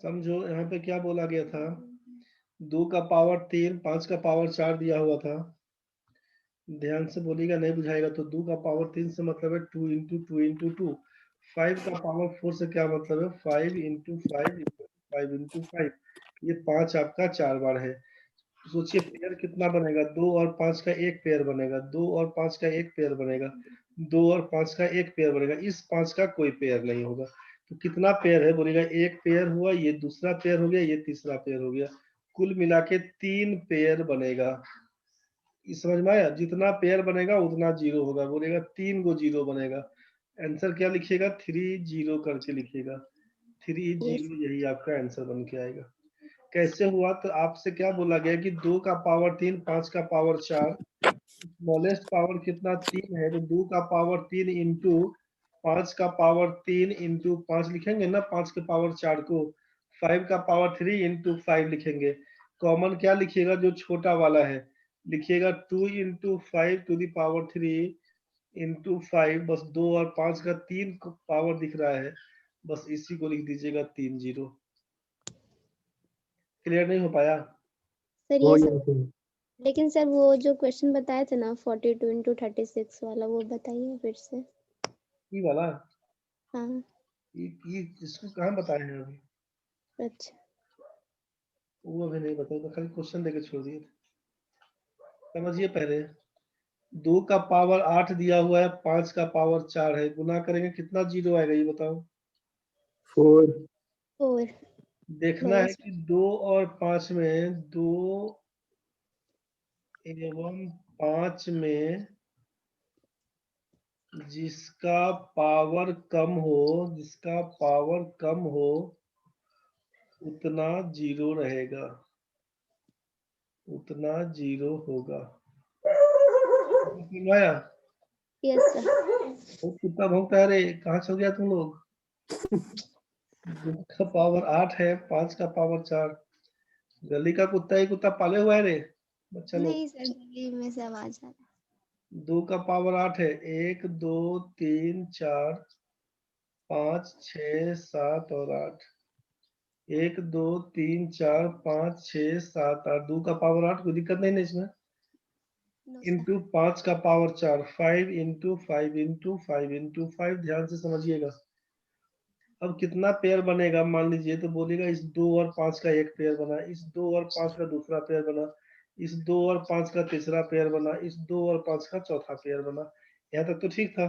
समझो यहाँ पे क्या बोला गया था, 2 का पावर 3, 5 का पावर 4 दिया हुआ था। ध्यान से बोलिएगा, नहीं बुझाएगा तो 2 का पावर 3 से मतलब है 2 इंटू 2 इंटू 2। 5 का पावर 4 से क्या मतलब है 5 इंटू 5 इंटू 5 इंटू 5। ये 5 आपका 4 बार है। सोचिए पेयर कितना बनेगा, 2 और 5 का एक पेयर बनेगा, 2 और 5 का एक पेयर बनेगा, 2 और 5 का एक पेयर बनेगा। इस 5 का कोई पेयर नहीं होगा। तो कितना पेयर है बोलेगा, एक पेयर हुआ, ये दूसरा पेयर हो गया, ये तीसरा पेयर हो गया। कुल मिला के 3 पेयर बनेगा। इस समझ में आया, जितना पेयर बनेगा उतना जीरो होगा। बोलेगा 3 गो जीरो बनेगा। आंसर क्या लिखिएगा, 3 जीरो करके लिखिएगा। 3 यस जीरो, यही आपका आंसर बन के आएगा। कैसे हुआ, तो आपसे क्या बोला गया कि 2 का पावर 3, 5 का पावर 4, स्मॉलेस्ट पावर कितना 3 है, तो 2 का पावर 3 इंटू 5 का पावर 3 इंटू 5 लिखेंगे ना, 5 के पावर 4 को। 5 का पावर 3 इंटू 5 लिखेंगे। कॉमन क्या लिखिएगा, जो छोटा वाला है लिखिएगा 2 into 5 to the power 3 into 5। बस 2 और 5 का 3 पावर दिख रहा है, बस इसी को लिख दीजिएगा 3 जीरो। क्लियर नहीं हो पाया? सर हो ये गया सब, सर। लेकिन सर वो जो क्वेश्चन बताए थे ना 42 इंटू 36 वाला, वो बताइए फिर से। ये वाला, हाँ ये इसको कहाँ बताए हैं अभी? अच्छा। वो अभी नहीं बताया, तो खाली क्वेश्चन देके छोड़ दिए थे। समझिए पहले, 2 का पावर 8 दिया हुआ है, 5 का पावर 4 है, गुना करेंगे कितना जीरो आएगा ये बताओ। 4 4 देखना है कि 2 और 5 में, 2 एवं 5 में जिसका पावर कम हो, जिसका पावर कम हो उतना जीरो रहेगा, उतना जीरो होगा। समझ आया? Yes sir. वो कुत्ता भौंकता है रे, कहाँ सो गया तुम लोग? 2 का पावर 8 है, 5 का पावर 4। गली का कुत्ता ही कुत्ता पाले हुआ है रे बच्चा लोग। नहीं सर, दिल्ली में से आवाज आ रहा 2 का पावर 8 है, 1 2 3 4 5 6 7 और 8। 1 2 3 4 5 6 7 8, 2 का पावर 8, कोई दिक्कत नहीं ना इसमें। है। No sir. इंटू 5 का पावर 4, 5 इंटू 5 इंटू 5 इंटू 5। ध्यान से समझिएगा। अब कितना पेयर बनेगा मान लीजिए, तो बोलेगा इस 2 और 5 का एक पेयर बना, इस 2 और 5 का दूसरा पेयर बना, इस 2 और 5 का तीसरा पेयर बना, इस 2 और 5 का चौथा पेयर बना। यहाँ तक तो ठीक था,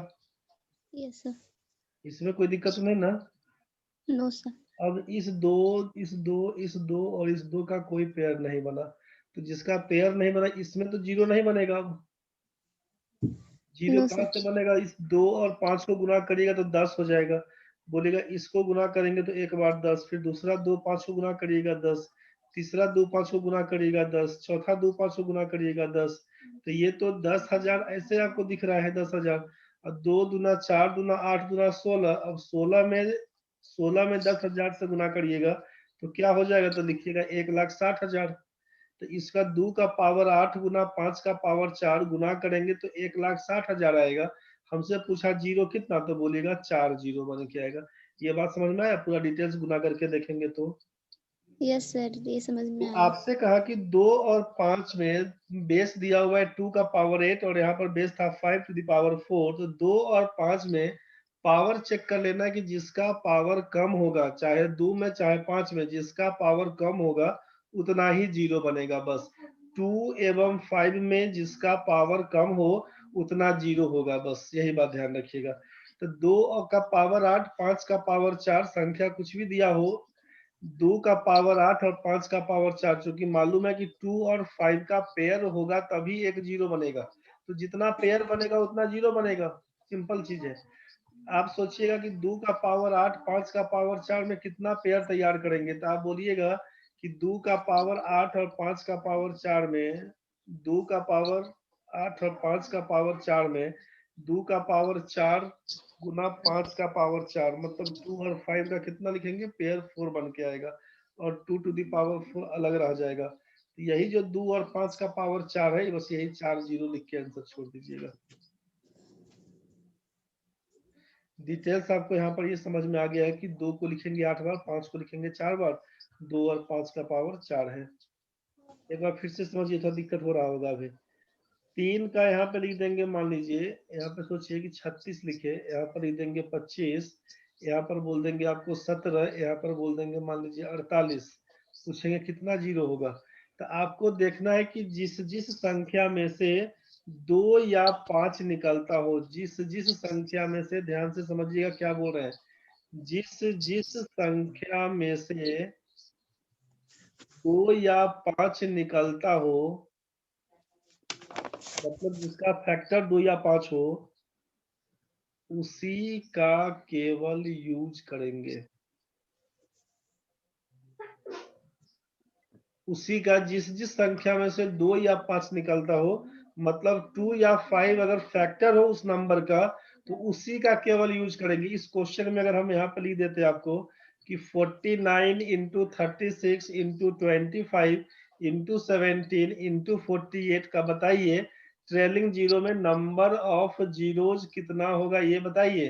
यस सर। इसमें कोई दिक्कत नहीं ना। No sir. अब इस 2, इस 2, इस 2 और इस 2 का कोई पेयर नहीं बना, तो जिसका पेयर नहीं बना इसमें तो जीरो नहीं बनेगा। अब जीरो नो कहाँ सर। से बनेगा, इस 2 और 5 को गुना करिएगा तो 10 हो जाएगा। बोलेगा इसको गुना करेंगे तो एक बार 10, फिर दूसरा 2 5 को गुना करिएगा 10, तीसरा 2 5 को गुना करिएगा 10, चौथा 2 5 को गुना करिएगा 10। तो ये तो 10,000 ऐसे आपको दिख रहा है 10,000। और 2 दूना 4 दूना 8 दूना 16। अब 16 में 10,000 से गुना करिएगा तो क्या हो जाएगा, तो लिखिएगा 1,60,000। तो इसका 2 का पावर 8 गुना 5 का पावर 4 गुना करेंगे तो 1,60,000 आएगा। हमसे पूछा जीरो कितना, तो बोलेगा 4 जीरो बन के आएगा। ये बात समझ में आया? पूरा डिटेल्स गुना करके देखेंगे तो। यस सर, ये समझ में तो आया। आपसे कहा कि 2 और 5 में बेस दिया हुआ है 2 का पावर 8 और यहाँ पर बेस था 5 टू द पावर 4। तो 2 और 5 में पावर चेक कर लेना कि जिसका पावर कम होगा, चाहे 2 में चाहे 5 में, जिसका पावर कम होगा उतना ही जीरो बनेगा बस। 2 एवं 5 में जिसका पावर कम हो उतना जीरो होगा बस, यही बात ध्यान रखिएगा। तो 2 का पावर 8, 5 का पावर 4, संख्या कुछ भी दिया हो, 2 का पावर 8 और 5 का पावर 4, चूंकि मालूम है कि 2 और 5 का पेयर होगा तभी एक जीरो बनेगा। तो जितना पेयर बनेगा उतना जीरो बनेगा, सिंपल चीज है। आप सोचिएगा कि 2 का पावर 8, 5 का पावर 4 में कितना पेयर तैयार करेंगे, तो आप बोलिएगा कि 2 का पावर 8 और 5 का पावर 4 में, 2 का पावर 8 और 5 का पावर 4 में 2 का पावर 4 गुना 5 का पावर 4, मतलब 2 और 5 का कितना लिखेंगे, पेयर 4 बन के आएगा। और 2 टू द पावर 4 अलग रह जाएगा। तो यही जो 2 और 5 का पावर 4 है, बस यही 4 जीरो लिख के आंसर छोड़ दीजिएगा। डिटेल्स आपको यहाँ पर ये समझ में आ गया है कि 2 को लिखेंगे 8 बार, 5 को लिखेंगे 4 बार, 2 और 5 का पावर 4 है। एक बार फिर से समझिए, थोड़ा दिक्कत हो रहा होगा अभी। 3 का यहाँ पे लिख देंगे, मान लीजिए यहाँ पे सोचिए कि 36 लिखे, यहाँ पर लिख देंगे 25, यहाँ पर बोल देंगे आपको 17, यहाँ पर बोल देंगे मान लीजिए 48। पूछेंगे कितना जीरो होगा, तो आपको देखना है कि जिस जिस संख्या में से 2 या 5 निकलता हो, जिस जिस संख्या में से, ध्यान से समझिएगा क्या बोल रहे हैं, जिस जिस संख्या में से 2 या 5 निकलता हो, मतलब जिसका फैक्टर 2 या 5 हो, उसी का केवल यूज करेंगे। उसी का जिस जिस संख्या में से 2 या 5 निकलता हो, मतलब 2 या 5 अगर फैक्टर हो उस नंबर का, तो उसी का केवल यूज करेंगे। इस क्वेश्चन में अगर हम यहाँ पर लिख देते आपको कि 49 इंटू 36 इंटू 25 इंटू 17 इंटू 48 का बताइए ट्रेलिंग जीरो में नंबर ऑफ जीरोज कितना होगा, ये बताइए।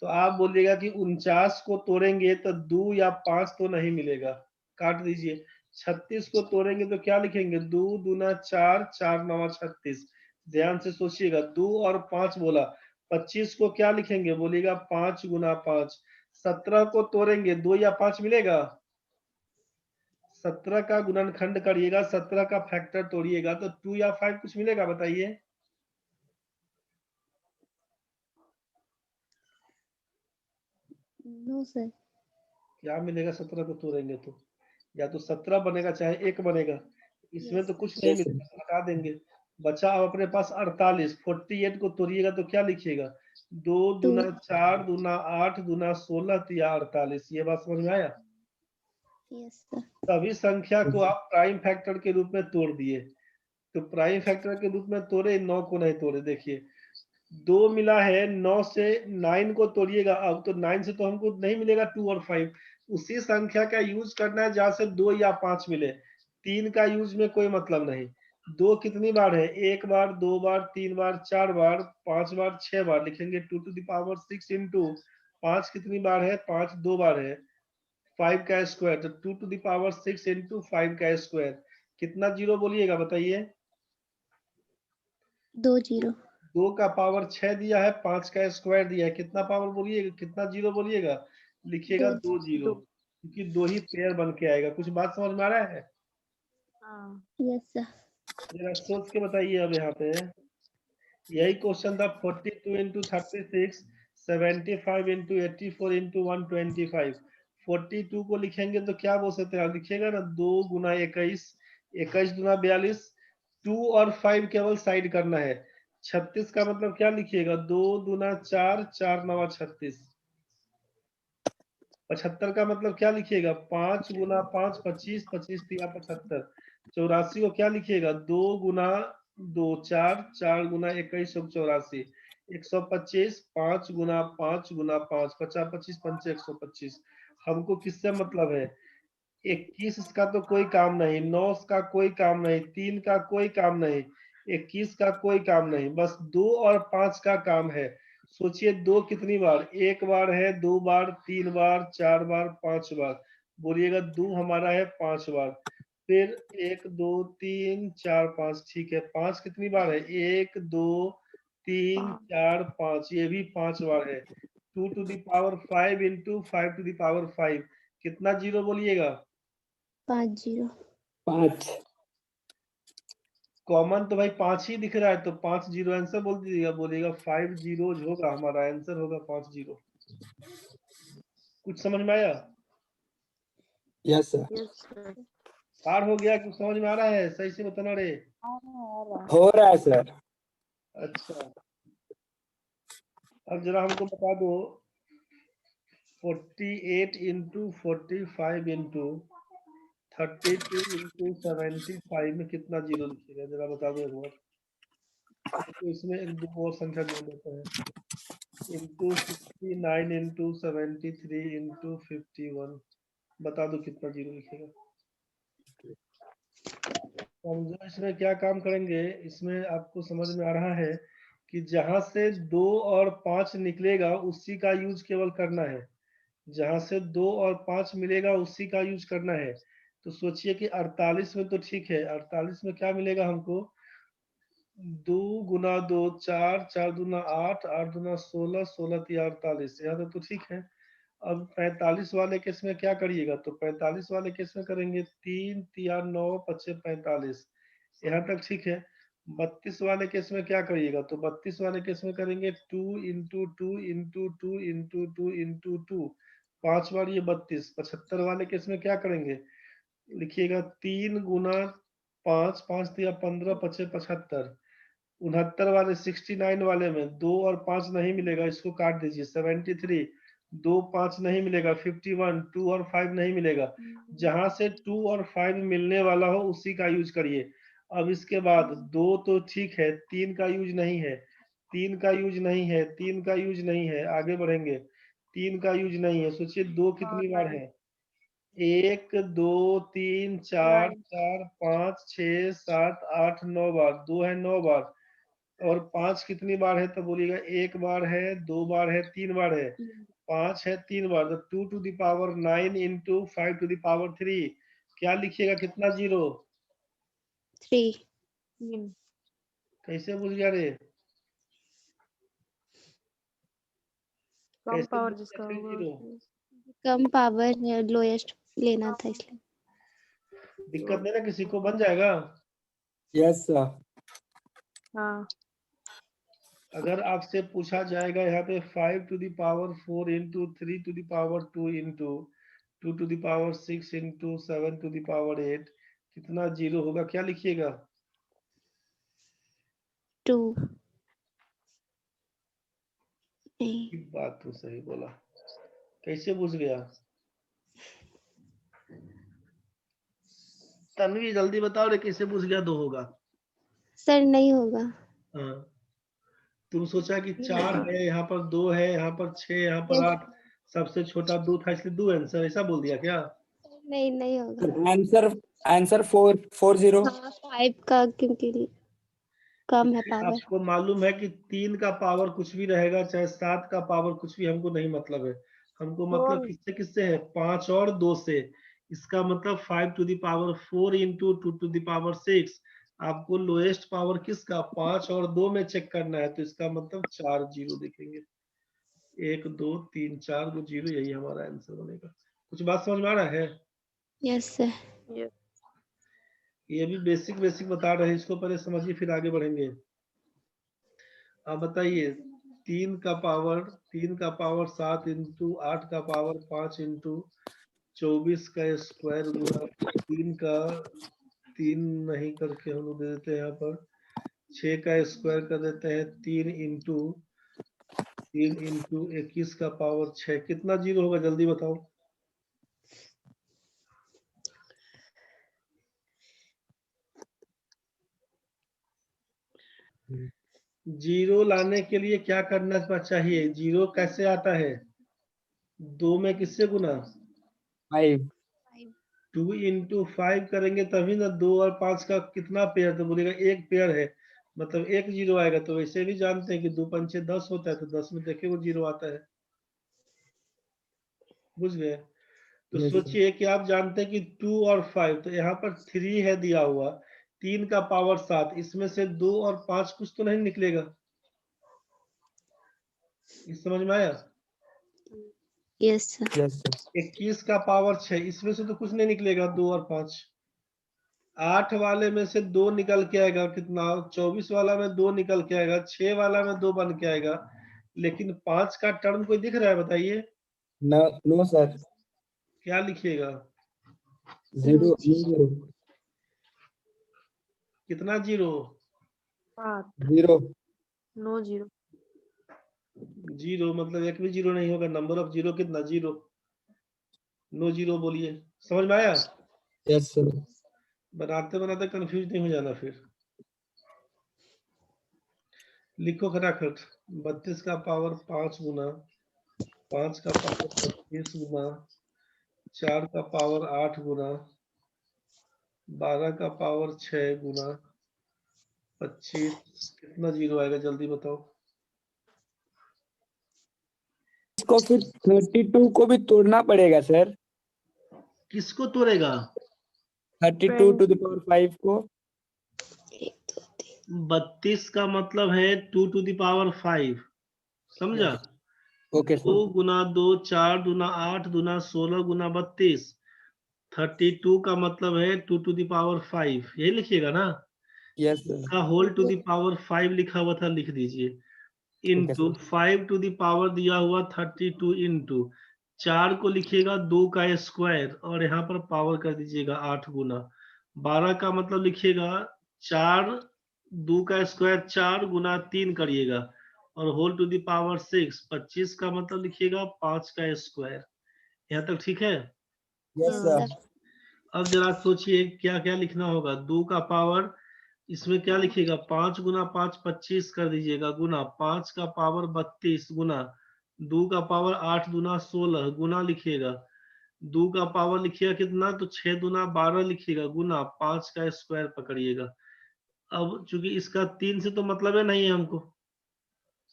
तो आप बोलिएगा कि 49 को तोड़ेंगे तो 2 या 5 तो नहीं मिलेगा, काट दीजिए। 36 को तोड़ेंगे तो क्या लिखेंगे, 2 दूना 4, 4 नवा 36। ध्यान से सोचिएगा, 2 और 5 बोला। 25 को क्या लिखेंगे, बोलिएगा 5 गुना 5। 17 को तोड़ेंगे, 2 या 5 मिलेगा। 17 का गुणनखंड करिएगा, 17 का फैक्टर तोड़िएगा तो 2 या 5 कुछ मिलेगा, बताइए। No sir. क्या मिलेगा 17 को तोड़ेंगे तो, या तो 17 बनेगा चाहे 1 बनेगा, इसमें तो कुछ नहीं मिलेगा, तो हटा देंगे। बचा अब अपने पास 48। 48 को तोड़िएगा तो क्या लिखिएगा, 2 दूना 4 दूना 8 दूना 16 या 48। ये बात समझ में आया। Yes sir. सभी संख्या को आप प्राइम फैक्टर के रूप में तोड़ दिए, तो प्राइम फैक्टर के रूप में तोड़े, 9 को नहीं तोड़े। देखिए 2 मिला है, 9 से 9 को तोड़िएगा, अब तो 9 से तो हमको नहीं मिलेगा 2 और 5। उसी संख्या का यूज करना है जहां से 2 या 5 मिले। 3 का यूज में कोई मतलब नहीं। 2 कितनी बार है, 1 बार, 2 बार, 3 बार, 4 बार, 5 बार, 6 बार। लिखेंगे 2 टू द पावर 6 इंटू 5 कितनी बार है, 5 2 बार है, 5 का स्क्वायर, तो 2 टू द पावर 6 इंटू 5 का स्क्वायर। कितना जीरो बोलिएगा, बताइए। 2 0। 2 का पावर 6 दिया है, 5 का स्क्वायर दिया है, कितना पावर बोलिएगा, कितना जीरो बोलिएगा, लिखिएगा 2 जीरो, क्योंकि 2 ही पेयर बन के आएगा। कुछ बात समझ में आ रहा है। Yes sir. जरा सोच के बताइए। अब यहाँ पे यही क्वेश्चन था, 42 इंटू 36, 75 इंटू 84 इंटू 125। 42 को लिखेंगे तो क्या बोल सकते हैं आप, लिखिएगा ना 2 गुना 21, 21 गुना 42। 2 और 5 केवल साइड करना है। 36 का मतलब क्या लिखिएगा, 2 दूना 4, 4 नवा 36। 75 का मतलब क्या लिखिएगा, 5 गुना 5 25, 25 तिया 75। 84 को क्या लिखिएगा, 2 गुना 2 4, 4 गुना 21 84। 125 5 गुना 5 गुना 5 50 25 पंचे 125। हमको किससे मतलब है, 21 का तो कोई काम नहीं, 9 का कोई काम नहीं, 3 का कोई काम नहीं, 21 का कोई काम नहीं, बस 2 और 5 का काम है। सोचिए 2 कितनी बार, 1 बार है, 2 बार, 3 बार, 4 बार, 5 बार। बोलिएगा 2 हमारा है 5 बार। फिर 1 2 3 4 5, ठीक है। 5 कितनी बार है, 1 2 3 4 5, ये भी 5 बार है। 2 to the power 5 into 5 to the power 5, कितना जीरो बोलिएगा, 5 0। 5। कॉमन तो भाई 5 ही दिख रहा है, तो 5 जीरो आंसर बोल दीजिएगा। बोलिएगा 5 जीरोज होगा, हमारा आंसर होगा 5 जीरो। कुछ समझ में आया, यस सर। पार हो गया, कुछ समझ में आ रहा है, सही से बताना रे। हो रहा है सर। अच्छा, अब जरा हमको बता दो, 48 इंटू 45 इंटू 32 इंटू 75 में कितना जीरो लिखेगा, जरा बता दो एक बार। तो इसमें एक दो और संख्या जोड़ देते हैं, इंटू 69 इंटू 73 इंटू 51। बता दो कितना जीरो लिखेगा। हम जो इसमें क्या काम करेंगे, इसमें आपको समझ में आ रहा है कि जहां से 2 और 5 निकलेगा उसी का यूज केवल करना है। जहां से 2 और 5 मिलेगा उसी का यूज करना है। तो सोचिए कि 48 में तो ठीक है, 48 में क्या मिलेगा हमको, 2 गुना 2 4, 4 दूना 8, 8 दूना 16, 16 तिया 48, यहाँ तक तो ठीक है। अब 45 वाले केस में क्या करिएगा, तो 45 वाले केस में करेंगे 3 तिया 9 पचे 45, यहाँ तक ठीक है। 32 वाले केस में क्या करिएगा, तो 32 वाले केस में करेंगे 2 इंटू 2 इंटू 2 इंटू 2 इंटू 2, 5 बार ये 32। 75 वाले केस में क्या करेंगे, लिखिएगा 3 गुना 5, 5 तिया 15 पचे 75। 69 वाले 69 वाले में 2 और 5 नहीं मिलेगा, इसको काट दीजिए। 73 2 5 नहीं मिलेगा। 51 2 और 5 नहीं मिलेगा। जहां से 2 और 5 मिलने वाला हो उसी का यूज करिए। अब इसके बाद 2 तो ठीक है, 3 का यूज नहीं है, 3 का यूज नहीं है, 3 का यूज नहीं है, आगे बढ़ेंगे। 3 का यूज नहीं है, सोचिए 2 कितनी बार है, 1 2 3 4 4 5 6 7 8 9 बार, 2 है 9 बार। और 5 कितनी बार है, तो बोलिएगा 1 बार है, 2 बार है, 3 बार है। 5 है 3 बार, तो 2 to the power 9 into 5 to the power 3, क्या लिखिएगा, कितना जीरो, 3। कैसे बुझ गया रे, कम कैसे पावर बुझ जिसका गया 3 होगा जीरो। कम पावर लोएस्ट लेना था इसलिए। दिक्कत नहीं ना किसी को, बन जाएगा। Yes sir. हाँ अगर आपसे पूछा जाएगा यहाँ पे 5 to the power 4 into 3 to the power 2 into 2 to the power 6 into 7 to the power 8, कितना जीरो होगा, क्या लिखिएगा, 2। नहीं, की बात तो सही बोला, कैसे बुझ गया। तन्वी जल्दी बताओ रे, कैसे बुझ गया 2 होगा। सर नहीं होगा। हाँ, तुम सोचा कि 4 है, यहाँ पर 2 है, यहाँ पर 6, यहाँ पर 8, सबसे छोटा 2 था इसलिए 2 आंसर, ऐसा बोल दिया क्या। नहीं नहीं होगा। Answer answer 440। हाँ 5 का क्योंकि कम है पावर। आपको मालूम है कि 3 का पावर कुछ भी रहेगा, चाहे 7 का पावर कुछ भी, हमको नहीं मतलब है। हमको मतलब किससे किससे है, 5 और 2 से। इसका मतलब 5 to the power 4 into 2 to the power 6। आपको लोएस्ट पावर किसका, 5 और 2 में चेक करना है, तो इसका मतलब 4 जीरो देखेंगे, 1 2 3 4 को जीरो, यही हमारा आंसर बनेगा। कुछ बात समझ में आ रहा है। Yes sir. ये भी बेसिक बेसिक बता रहे हैं, इसको पहले समझिए फिर आगे बढ़ेंगे। आप बताइए, 3 का पावर 7 इंटू 8 का पावर 5 इंटू 24 का स्क्वायर गुना 3 का 3 नहीं करके हम लोग दे देते हैं यहाँ पर 6 का स्क्वायर कर देते हैं 3 इंटू 21 का पावर 6, कितना जीरो होगा जल्दी बताओ। जीरो लाने के लिए क्या करना चाहिए, जीरो कैसे आता है, 2 में किससे गुना, 5। 2 इंटू 5 करेंगे तभी ना, 2 और 5 का कितना पेयर, तो बोलेगा एक पेयर है, मतलब एक जीरो आएगा। तो वैसे भी जानते हैं कि 2 पंचे 10 होता है, तो 10 में देखे वो जीरो आता है, बुझ गए। तो यस सर। सोचिए कि आप जानते हैं कि 2 और 5, तो यहाँ पर 3 है दिया हुआ, 3 का पावर 7, इसमें से 2 और 5 कुछ तो नहीं निकलेगा, इस समझ में आया। Yes sir. Yes sir. 21 का पावर 6, इसमें से तो कुछ नहीं निकलेगा, 2 और 5। 8 वाले में से 2 निकल के आएगा, कितना, 24 वाला में 2 निकल के आएगा, 6 वाला में 2 बन के आएगा, लेकिन 5 का टर्म कोई दिख रहा है, बताइए नो नो सर। क्या लिखिएगा, 0 0 कितना जीरो, 0। No zero. जीरो मतलब एक भी जीरो नहीं होगा, नंबर ऑफ जीरो कितना, जीरो, नो जीरो बोलिए, समझ में आया। Yes sir. बनाते बनाते कंफ्यूज नहीं हो जाना फिर। लिखो खटाखट, 32 का पावर 5 गुना 5 का पावर 25 गुना 4 का पावर 8 गुना 12 का पावर 6 गुना 25 कितना जीरो आएगा जल्दी बताओ। इसको फिर 32 को भी तोड़ना पड़ेगा सर। किसको तोड़ेगा? 32 to the power 5 को। 32 का मतलब है 2 to the power 5, समझा? Okay 2 sir. गुना 2 4 गुना 8 गुना 16 गुना 32। 32 का मतलब है 2 to the power 5, यही लिखिएगा ना? Yes sir. इसका होल टू द पावर 5 लिखा हुआ था, लिख दीजिए। Okay into sir. 5 to the power दिया हुआ 32 इंटू 4 को लिखिएगा 2 का स्क्वायर और यहाँ पर पावर कर दीजिएगा 8 गुना 12 का मतलब लिखिएगा 4 2 का स्क्वायर 4 गुना 3 करिएगा और होल टू द पावर 6। 25 का मतलब लिखिएगा 5 का स्क्वायर। यहाँ तक ठीक है? Yes sir. अब जरा सोचिए क्या क्या लिखना होगा। 2 का पावर इसमें क्या लिखिएगा 5 गुना 5 25 कर दीजिएगा गुना 5 का पावर 32 गुना 2 का पावर 8 गुना 16 गुना लिखिएगा 2 का पावर लिखिएगा कितना तो 6 गुना 12 लिखिएगा गुना 5 का स्क्वायर पकड़िएगा। अब चूंकि इसका 3 से तो मतलब है नहीं है हमको,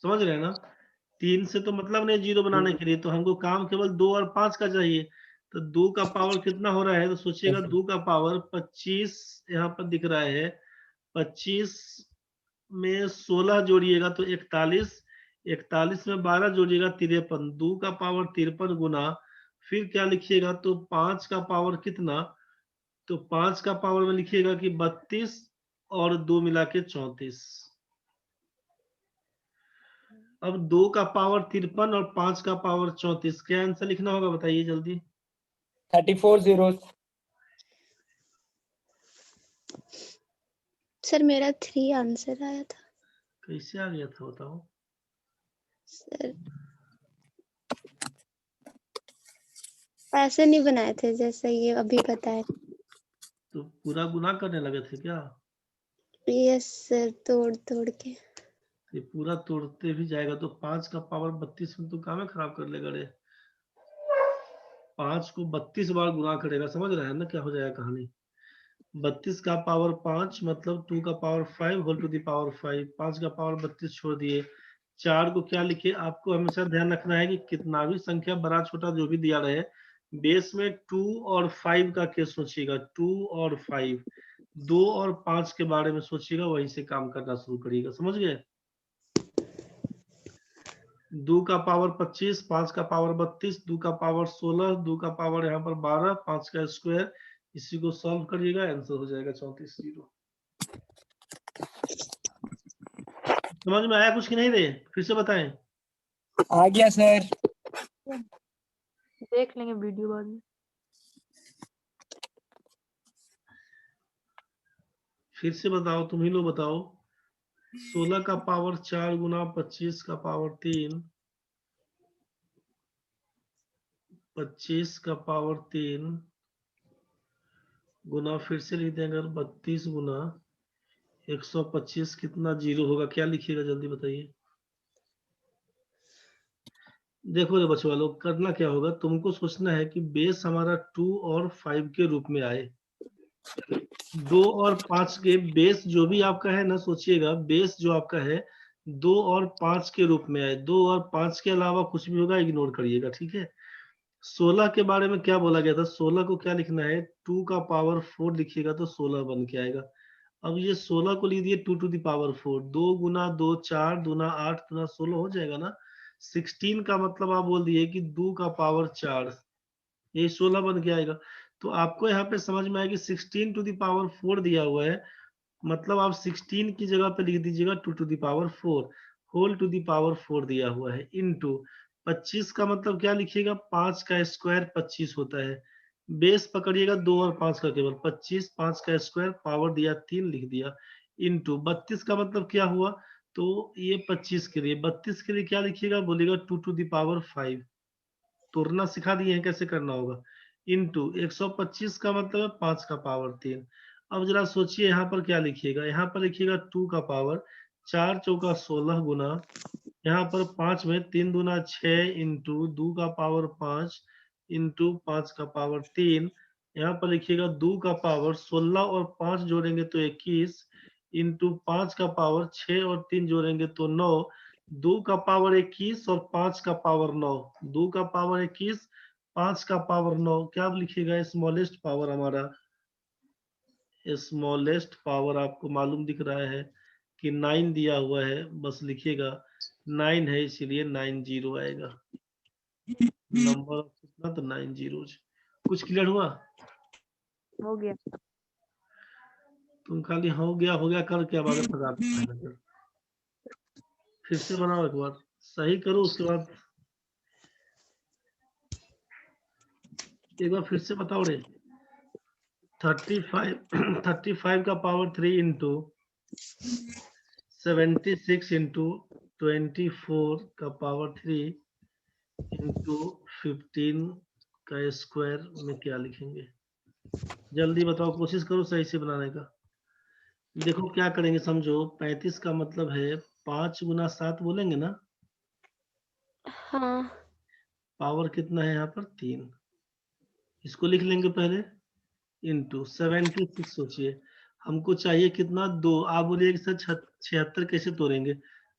समझ रहे हैं ना? 3 से तो मतलब नहीं जीरो बनाने के लिए, तो हमको काम केवल 2 और 5 का चाहिए। तो 2 का पावर कितना हो रहा है तो सोचिएगा 2 का पावर 25 यहाँ पर दिख रहा है। 25 में 16 जोड़िएगा तो 41, 41 में 12 जोड़िएगा 53, 2 का पावर 53 गुना फिर क्या लिखिएगा तो 5 का पावर कितना तो 5 का पावर में लिखिएगा कि 32 और 2 मिला के 34। अब 2 का पावर 53 और 5 का पावर 34, क्या आंसर लिखना होगा बताइए जल्दी। 34 zeros। सर मेरा 3 आंसर आया था कैसे आ गया था बताओ। सर। ऐसे नहीं बनाए थे जैसे ये अभी बताया। तो पूरा गुना करने लगे थे क्या? यस सर, तोड़ तोड़ के। ये पूरा तोड़ते भी जाएगा तो 5 का पावर 32 में तो काम है खराब कर लेगा रे। 5 को 32 बार गुना करेगा, समझ रहे हैं ना क्या हो जाएगा कहानी। 32 का पावर 5 मतलब 2 का power 5 whole to the power 5। 5 का पावर 32 छोड़ दिए। 4 को क्या लिखे, आपको हमेशा ध्यान रखना है कि कितना भी संख्या बड़ा छोटा जो भी दिया रहे बेस में 2 और 5 का केस सोचिएगा। 2 और 5, 2 और 5 के बारे में सोचिएगा, वहीं से काम करना शुरू करिएगा, समझ गए? 2 का पावर 25, 5 का पावर 32, 2 का पावर 16, 2 का पावर यहाँ पर 12, 5 का स्क्वायर, इसी को सॉल्व करिएगा आंसर हो जाएगा 34 जीरो। समझ में आया कुछ कि नहीं रे? फिर से बताएं। आ गया सर। देख लेंगे वीडियो बाद में। फिर से बताओ, तुम ही लोग बताओ। 16 का पावर 4 गुना 25 का पावर 3, 25 का पावर 3 गुना फिर से लिख देंगे 32 गुना 125 कितना जीरो होगा, क्या लिखिएगा जल्दी बताइए। देखो रे बच्चों लोग, करना क्या होगा तुमको सोचना है कि बेस हमारा 2 और 5 के रूप में आए। 2 और 5 के बेस जो भी आपका है ना, सोचिएगा बेस जो आपका है 2 और 5 के रूप में आए। 2 और 5 के अलावा कुछ भी होगा इग्नोर करिएगा, ठीक है? 16 के बारे में क्या बोला गया था, 16 को क्या लिखना है 2 का पावर 4 लिखिएगा तो 16 बन के आएगा। अब ये 16 को लिख दिए 2 टू द पावर 4, 2 गुना 2 4 गुना 8 गुना 16 हो जाएगा ना। 16 का मतलब आप बोल दिए कि 2 का पावर 4, ये 16 बन के आएगा। तो आपको यहाँ पे समझ में आएगी 16 टू द पावर 4 दिया हुआ है, मतलब आप 16 की जगह पे लिख दीजिएगा 2 to the power 4 whole to the power 4 दिया हुआ है इनटू 25 का मतलब क्या लिखिएगा 5 का स्क्वायर 25 होता है। बेस पकड़िएगा 2 और 5 का केवल 25, 5 का स्क्वायर पावर दिया 3 लिख दिया इनटू 32 का मतलब क्या हुआ तो ये 25 के लिए, 32 के लिए क्या लिखिएगा बोलिएगा 2 टू द पावर 5, तोड़ना सिखा दिए हैं कैसे करना होगा इनटू 125 का मतलब है 5 का पावर 3। अब जरा सोचिए यहाँ पर क्या लिखिएगा, यहाँ पर लिखिएगा 2 का पावर 4 चौका 16 गुना यहाँ पर 5 में 3 दूना 6 इंटू 2 का पावर 5 इंटू 5 का पावर 3। यहाँ पर लिखिएगा 2 का पावर 16 और 5 जोड़ेंगे तो 21 इंटू 5 का पावर 6 और 3 जोड़ेंगे तो 9, 2 का पावर 21 और 5 का पावर 9, 2 का पावर 21, 5 का पावर 9, क्या लिखिएगा स्मॉलेस्ट पावर हमारा, स्मॉलेस्ट पावर आपको मालूम दिख रहा है कि 9 दिया हुआ है, बस लिखिएगा 9 है इसीलिए 90 आएगा। नंबर कितना तो 9 जीरोज। कुछ क्लियर हुआ? हो गया। तुम खाली हो गया कर क्या बाद में फंसा देता है नजर। फिर से बनाओ एक बार, सही करो उसके बाद एक बार फिर से बताओ रे। 35 का पावर 3 इंटू 76 इंटू 24 का पावर 3 इंटू 15 का स्क्वायर में क्या लिखेंगे? जल्दी बताओ, कोशिश करो सही से बनाने का। देखो क्या करेंगे समझो, 35 का मतलब है 5 गुना 7 बोलेंगे ना, हाँ पावर कितना है यहाँ पर 3, इसको लिख लेंगे पहले इंटू 76। सोचिए हमको चाहिए कितना 2, आप बोलिए सर 76 कैसे तोड़ेंगे,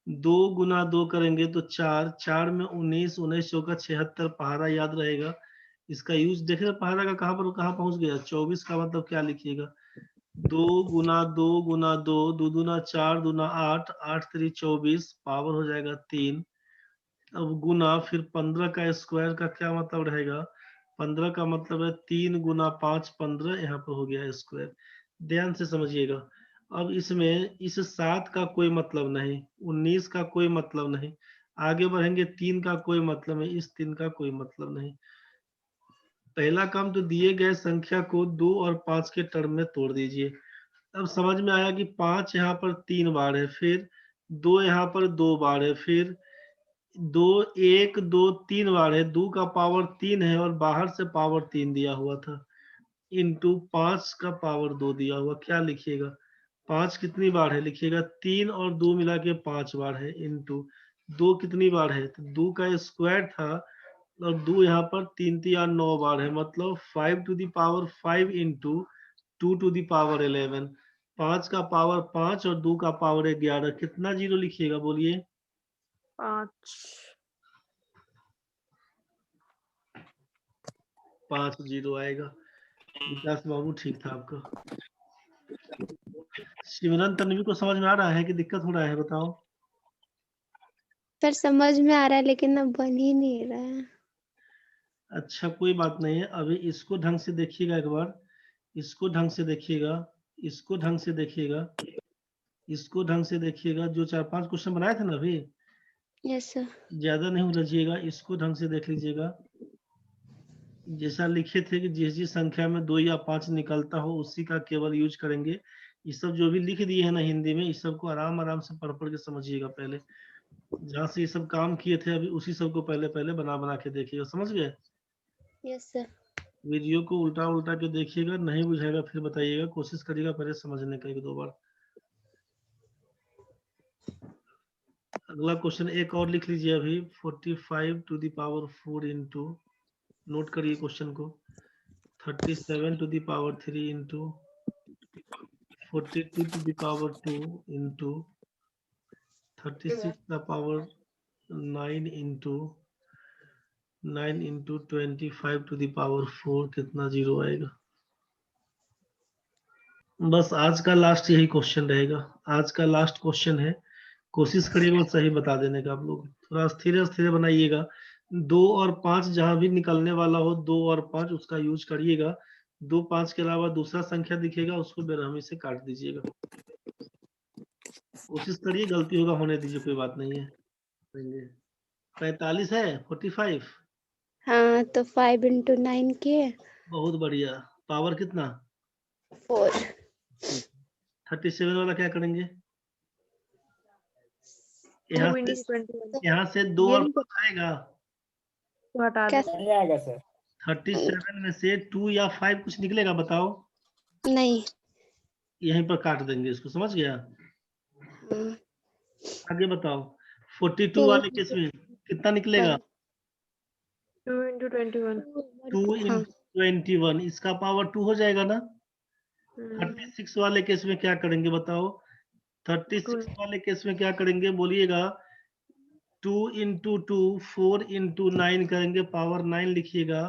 2 गुना 2 करेंगे तो 4, 4 में 19, 19 चौका 76, पहाड़ा याद रहेगा। इसका यूज देख रहे पहाड़ा का कहाँ पर कहाँ पहुंच गया, 24 का मतलब क्या लिखिएगा, 2 गुना 2 गुना 2, 2 दूना 4, दूना 8, 8 3 24, पावर हो जाएगा 3। अब गुना फिर 15 का स्क्वायर का क्या मतलब रहेगा, 15 का मतलब है 3 गुना 5 15, यहाँ पर हो गया स्क्वायर। ध्यान से समझिएगा। अब इसमें इस 7 का कोई मतलब नहीं, 19 का कोई मतलब नहीं, आगे बढ़ेंगे 3 का कोई मतलब नहीं, इस 3 का कोई मतलब नहीं। पहला काम तो दिए गए संख्या को 2 और 5 के टर्म में तोड़ दीजिए। अब समझ में आया कि 5 यहाँ पर 3 बार है, फिर 2 यहाँ पर 2 बार है, फिर 2 1 2 3 बार है, 2 का पावर 3 है और बाहर से पावर 3 दिया हुआ था, इंटू 5 का पावर 2 दिया हुआ, क्या लिखिएगा, 5 कितनी बार है लिखिएगा 3 और 2 मिला के 5 बार है, इंटू 2 कितनी बार है, तो 2 का स्क्वायर था और 2 यहाँ पर 3 3 9 बार है, मतलब 5 to the power 5 into 2 to the power 11, 5 का पावर 5 और 2 का पावर 11, कितना जीरो लिखिएगा बोलिए, 5 5 जीरो आएगा। विकास बाबू ठीक था आपका। सिमरन तन्वी को समझ में आ रहा है कि दिक्कत हो रहा है, बताओ। सर समझ में आ रहा है लेकिन अब बन ही नहीं रहा है। अच्छा कोई बात नहीं है, अभी इसको ढंग से देखिएगा एक बार, इसको ढंग से देखिएगा, इसको ढंग से देखिएगा, इसको ढंग से देखिएगा, जो 4 5 क्वेश्चन बनाए थे ना अभी, यस सर। ज्यादा नहीं उलझिएगा, इसको ढंग से देख लीजिएगा। जैसा लिखे थे कि जिस जिस संख्या में 2 या 5 निकलता हो उसी का केवल यूज करेंगे। ये सब जो भी लिख दिए है ना हिंदी में, इस सब को आराम आराम से पढ़ पढ़ के समझिएगा पहले, जहाँ से ये सब काम किए थे अभी उसी सब को पहले पहले बना बना के देखिएगा, समझ गए। Yes sir. वीडियो को उल्टा उल्टा के देखिएगा, नहीं बुझाएगा फिर बताइएगा, कोशिश करिएगा पहले समझने का 1 2 बार। अगला क्वेश्चन एक और लिख लीजिए अभी, 45 to the power 4 into, note करिए क्वेश्चन को, 37 to the power 3 into 42 to the power 2 into 36 का power 9 into 9 into 25 to the power 4, कितना जीरो आएगा। बस आज का लास्ट यही क्वेश्चन रहेगा, आज का लास्ट क्वेश्चन है, कोशिश करिएगा सही बता देने का। आप लोग थोड़ा स्थिर स्थिर बनाइएगा, 2 और 5 जहां भी निकलने वाला हो 2 और 5 उसका यूज करिएगा, 2 5 के अलावा दूसरा संख्या दिखेगा उसको बेरहमी से काट दीजिएगा, कोशिश करिए, गलती होगा होने दीजिए, कोई बात नहीं है। 45 है 45, हाँ तो 5 इंटू 9 किए बहुत बढ़िया, पावर कितना 4। ठीक, 37 वाला क्या करेंगे, 2 यहाँ इंटू से 21 यहाँ से 2 और ये 5 आएगा, को हटा दो। कैसे? नहीं आएगा सर। 37 में से 2 या 5 कुछ निकलेगा बताओ, नहीं। यहीं पर काट देंगे इसको, समझ गया। हाँ, आगे बताओ, 42 2 वाले केस में कितना निकलेगा, 2 इंटू 21। 2 हाँ इंटू 21, इसका पावर 2 हो जाएगा ना। हम्म, 36 वाले केस में क्या करेंगे बताओ, 36 वाले केस में क्या करेंगे बोलिएगा? 2 इंटू 2 4 इंटू 9 करेंगे, पावर 9 लिखिएगा,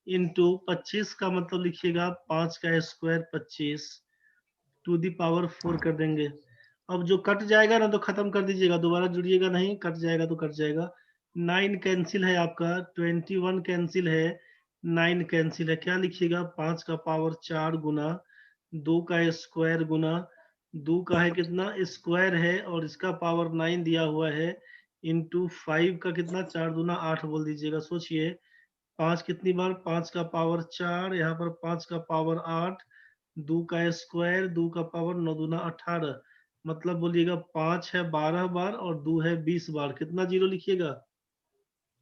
इंटू 25 का मतलब लिखिएगा 5 का स्क्वायर 25 टू दी पावर 4 कर देंगे। अब जो कट जाएगा ना तो खत्म कर दीजिएगा, दोबारा जुड़िएगा नहीं, कट जाएगा तो कट जाएगा। 9 कैंसिल है आपका, 21 कैंसिल है, 9 कैंसिल है, क्या लिखिएगा? 5 का पावर 4 गुना 2 का स्क्वायर गुना 2 का है कितना स्क्वायर है और इसका पावर 9 दिया हुआ है, इंटू 5 का कितना 4 दूना 8 बोल दीजिएगा। सोचिए 5 कितनी बार, 5 का पावर 4, यहाँ पर 5 का पावर 8, 2 का स्क्वायर 2 का पावर 9 दूना 18, मतलब बोलिएगा 5 है 12 बार और 2 है 20 बार। कितना जीरो लिखिएगा?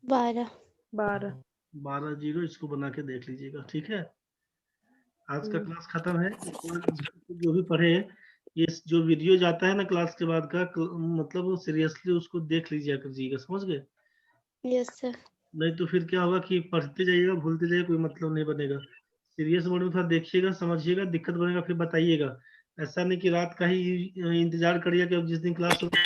12। 12। 12 जीरो, इसको बना के देख लीजिएगा। ठीक है, आज का क्लास खत्म है। जो भी पढ़े, ये जो वीडियो जाता है ना क्लास के बाद का, मतलब सीरियसली उसको देख लीजिएगा, समझ गए? Yes sir. नहीं तो फिर क्या होगा कि पढ़ते जाइएगा भूलते जाइएगा, कोई मतलब नहीं बनेगा। सीरियस मोड में थोड़ा देखिएगा, समझिएगा, दिक्कत बनेगा फिर बताइएगा। ऐसा नहीं कि रात का ही इंतजार करिए कि अब जिस दिन क्लास होगा